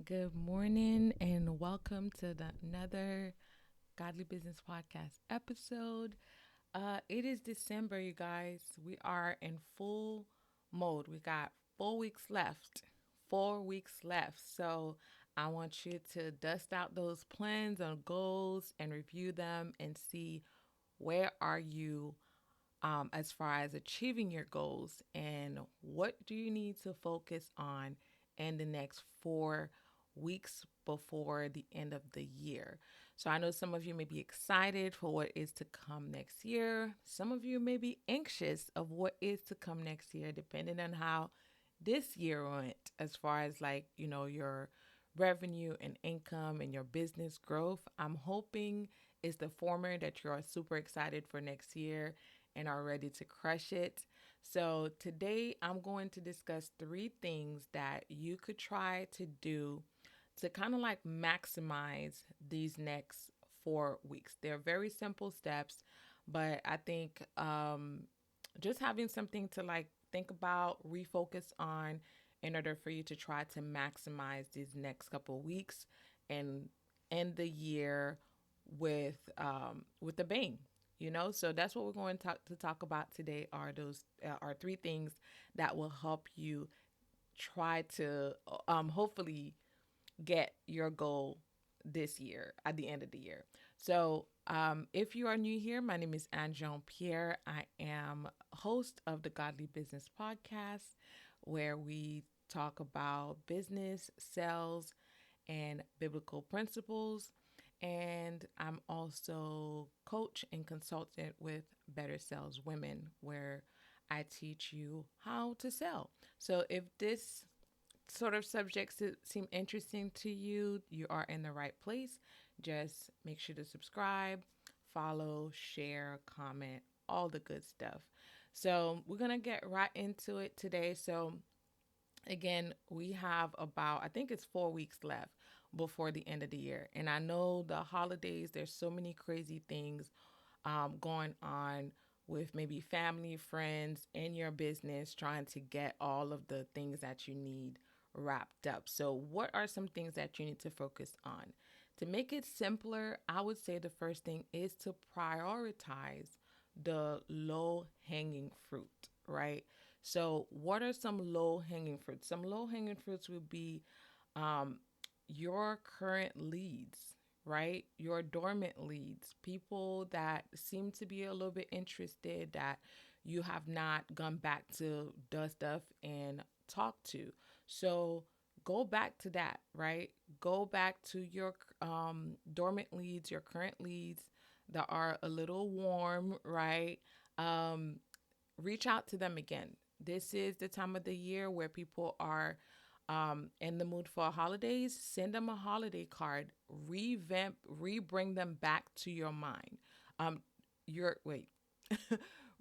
Good morning and welcome to another Godly Business Podcast episode. It is December, you guys. We are in full mode. We got 4 weeks left. 4 weeks left. So I want you to dust out those plans and goals and review them and see where are you as far as achieving your goals and what do you need to focus on in the next 4 weeks before the end of the year. So I know some of you may be excited for what is to come next year. Some of you may be anxious of what is to come next year, depending on how this year went as far as your revenue and income and your business growth. I'm hoping it's the former that you're super excited for next year and are ready to crush it. So, today I'm going to discuss three things that you could try to do to kind of like maximize these next 4 weeks. They're very simple steps, but I think just having something to like think about, refocus on in order for you to try to maximize these next couple of weeks and end the year with a bang. So that's what we're going to talk about today. Are three things that will help you try to hopefully get your goal this year at the end of the year. So, if you are new here, my name is Anne Jean Pierre. I am host of the Godly Business Podcast, where we talk about business, sales, and biblical principles. And I'm also coach and consultant with Better Sales Women, where I teach you how to sell. So if this sort of subjects that seem interesting to you, you are in the right place. Just make sure to subscribe, follow, share, comment, all the good stuff. So, we're going to get right into it today. So, again, we have about, I think it's 4 weeks left before the end of the year. And I know the holidays, there's so many crazy things going on with maybe family, friends, in your business, trying to get all of the things that you need wrapped up. So, what are some things that you need to focus on? To make it simpler, I would say the first thing is to prioritize the low hanging fruit, right? So, what are some low hanging fruits? Some low hanging fruits would be um, your current leads, right? Your dormant leads, people that seem to be a little bit interested that you have not gone back to dust off and talk to. So go back to that, right? Go back to your dormant leads, your current leads that are a little warm, right? Um, Reach out to them again. This is the time of the year where people are in the mood for holidays. Send them a holiday card. Bring them back to your mind. Um, your wait,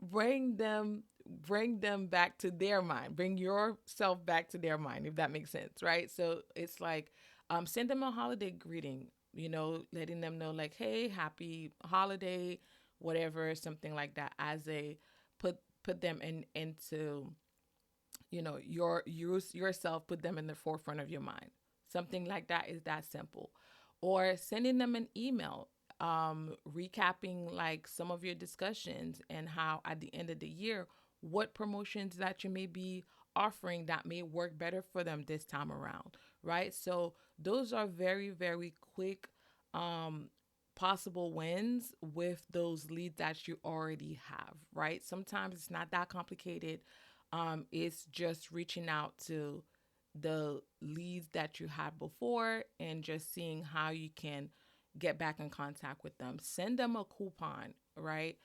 bring them, bring them back to their mind. Bring yourself back to their mind, if that makes sense, right? So it's like, send them a holiday greeting. Letting them know like, hey, happy holiday, whatever, something like that, as a put them into yourself, put them in the forefront of your mind. Something like that is that simple. Or sending them an email, recapping like some of your discussions and how at the end of the year, what promotions that you may be offering that may work better for them this time around, right? So those are very, very quick possible wins with those leads that you already have, right? Sometimes it's not that complicated. It's just reaching out to the leads that you had before and just seeing how you can get back in contact with them. Send them a coupon, right?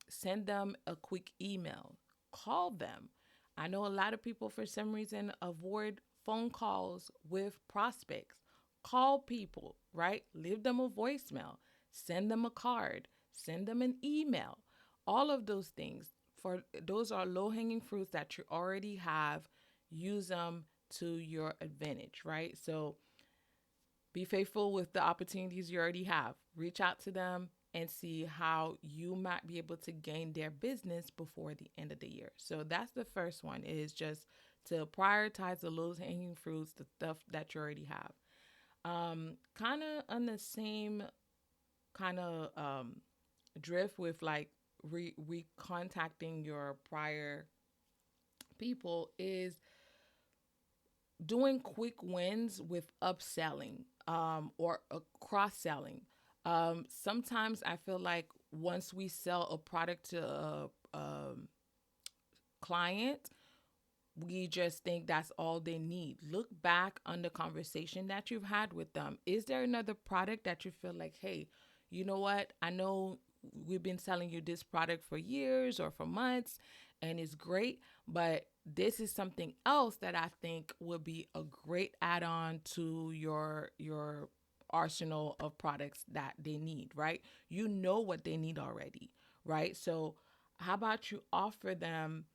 Send them a quick email. Call them. I know a lot of people, for some reason, avoid phone calls with prospects. Call people, right? Leave them a voicemail. Send them a card. Send them an email. All of those things, for those are low hanging fruits that you already have. Use them to your advantage, right? So be faithful with the opportunities you already have. Reach out to them and see how you might be able to gain their business before the end of the year. So that's the first one, is just to prioritize the low hanging fruits, the stuff that you already have. Kind of on the same kind of drift with like recontacting your prior people is doing quick wins with upselling or cross selling. Sometimes I feel like once we sell a product to a client, we just think that's all they need. Look back on the conversation that you've had with them. Is there another product that you feel like, hey, you know what? I know we've been selling you this product for years or for months and it's great, but this is something else that I think would be a great add-on to your arsenal of products that they need, right? You know what they need already, right? So how about you offer them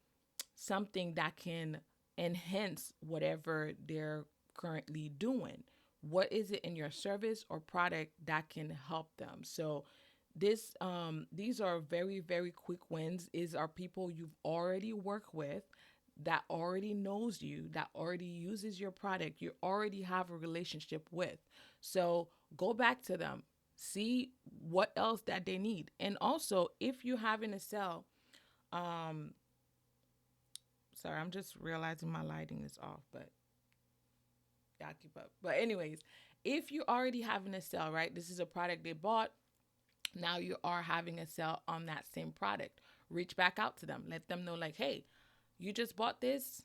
something that can enhance whatever they're currently doing? What is it in your service or product that can help them? So these are very quick wins. Is are people you've already worked with, that already knows you, that already uses your product, you already have a relationship with. So go back to them, see what else that they need. And also, if you having a sell, um sorry, I'm just realizing my lighting is off, but y'all keep up. But anyways, if you already having a sale, right? This is a product they bought. Now you are having a sale on that same product. Reach back out to them. Let them know, like, hey, you just bought this.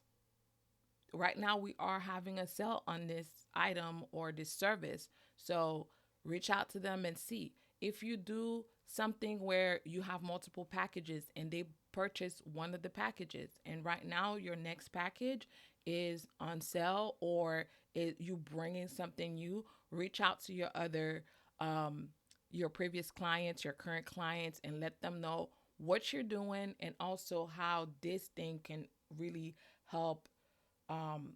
Right now we are having a sale on this item or this service. So reach out to them and see. If you do something where you have multiple packages and they purchase one of the packages, and right now your next package is on sale, or you bringing something new, reach out to um, your previous clients, your current clients, and let them know what you're doing and also how this thing can really help um,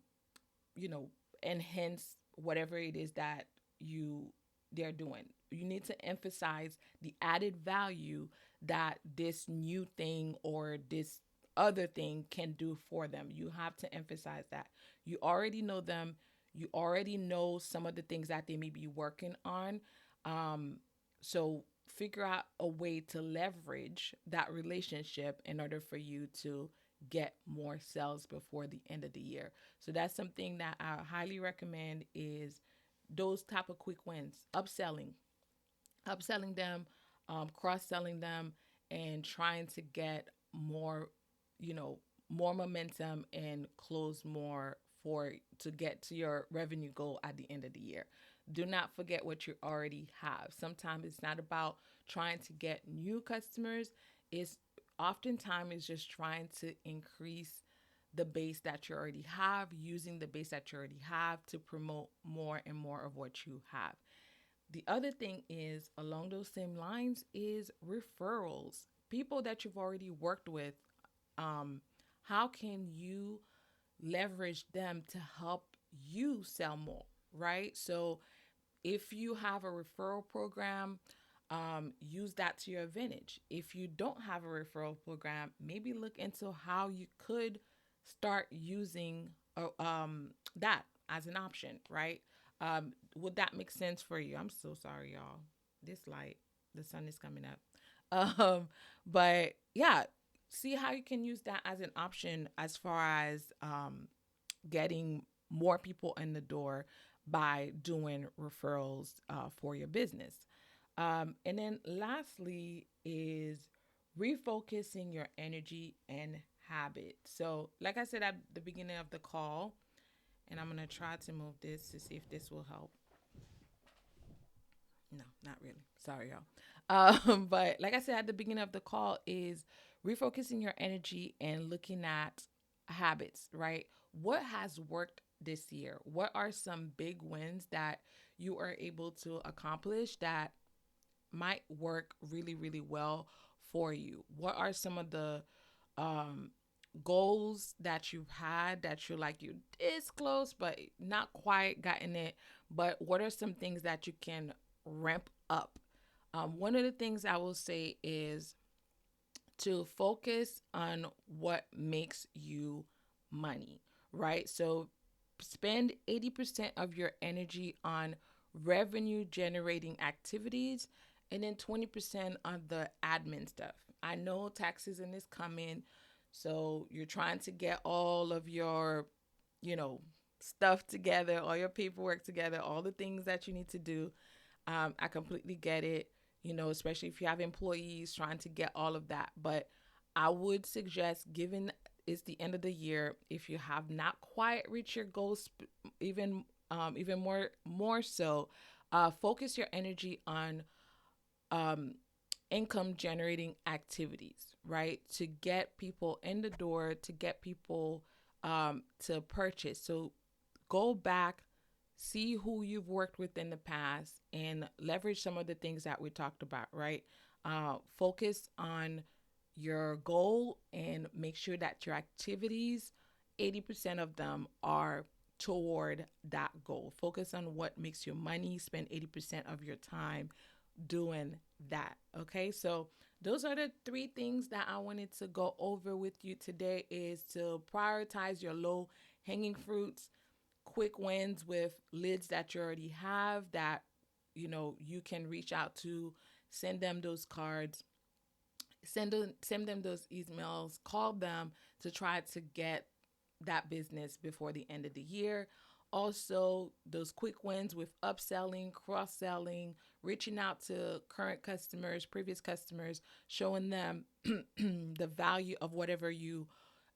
you know, enhance whatever it is that you they're doing. You need to emphasize the added value that this new thing or this other thing can do for them. You have to emphasize that. You already know them. You already know some of the things that they may be working on. Um, so figure out a way to leverage that relationship in order for you to get more sales before the end of the year. So that's something that I highly recommend is those type of quick wins, upselling them, cross-selling them, and trying to get more, you know, more momentum and close more for to get to your revenue goal at the end of the year. Do not forget what you already have. Sometimes it's not about trying to get new customers. It's oftentimes it's just trying to increase the base that you already have, using the base that you already have to promote more and more of what you have. The other thing is along those same lines is referrals. People that you've already worked with, um, how can you leverage them to help you sell more, right? So if you have a referral program, use that to your advantage. If you don't have a referral program, maybe look into how you could start using that as an option, right? Would that make sense for you? I'm so sorry, y'all. This light, the sun is coming up. But yeah, see how you can use that as an option as far as getting more people in the door by doing referrals for your business. And then lastly is refocusing your energy and habit. So, like I said at the beginning of the call, and I'm going to try to move this to see if this will help. No, not really. Sorry, y'all. But like I said at the beginning of the call, is refocusing your energy and looking at habits, right? What has worked this year? What are some big wins that you are able to accomplish that might work really well for you? What are some of the um, goals that you've had that you're like, you this close, but not quite gotten it? But what are some things that you can ramp up? One of the things I will say is to focus on what makes you money, right? So spend 80% of your energy on revenue generating activities and then 20% on the admin stuff. I know tax season is coming, so you're trying to get all of your, you know, stuff together, all your paperwork together, all the things that you need to do. I completely get it, especially if you have employees trying to get all of that. But I would suggest, given it's the end of the year, if you have not quite reached your goals, even more so, focus your energy on um, income generating activities, right? To get people in the door, to get people to purchase. So go back, see who you've worked with in the past, and leverage some of the things that we talked about, right? Focus on your goal and make sure that your activities, 80% of them are toward that goal. Focus on what makes you money. Spend 80% of your time doing that. Okay. So those are the three things that I wanted to go over with you today is to prioritize your low hanging fruits, quick wins with leads that you already have that you can reach out to, send them those cards, send them those emails, call them to try to get that business before the end of the year. Also, those quick wins with upselling, cross selling, reaching out to current customers, previous customers, showing them the value of whatever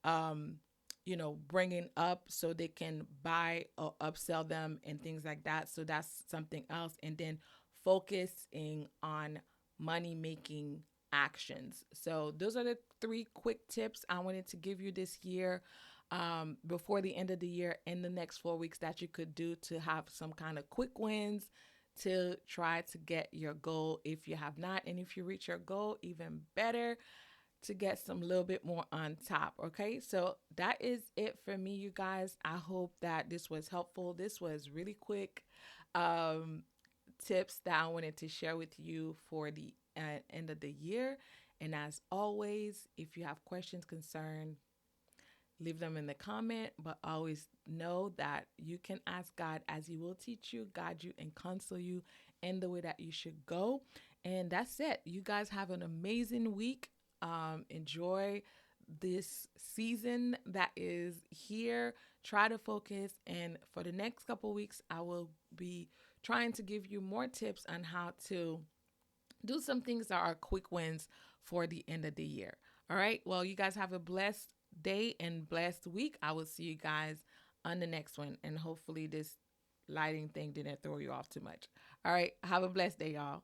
um, bringing up so they can buy or upsell them and things like that. So that's something else. And then focusing on money making actions. So those are the three quick tips I wanted to give you this year, before the end of the year, in the next 4 weeks, that you could do to have some kind of quick wins to try to get your goal if you have not. And if you reach your goal, even better, to get some little bit more on top. Okay, so that is it for me, you guys. I hope that this was helpful. This was really quick um, tips that I wanted to share with you for the end of the year. And as always, if you have questions, concern, leave them in the comment, but always know that you can ask God as He will teach you, guide you, and counsel you in the way that you should go. And that's it. You guys have an amazing week. Enjoy this season that is here. Try to focus. And for the next couple weeks, I will be trying to give you more tips on how to do some things that are quick wins for the end of the year. All right. Well, you guys have a blessed day and blessed week. I will see you guys on the next one. And hopefully, this lighting thing didn't throw you off too much. All right. Have a blessed day, y'all.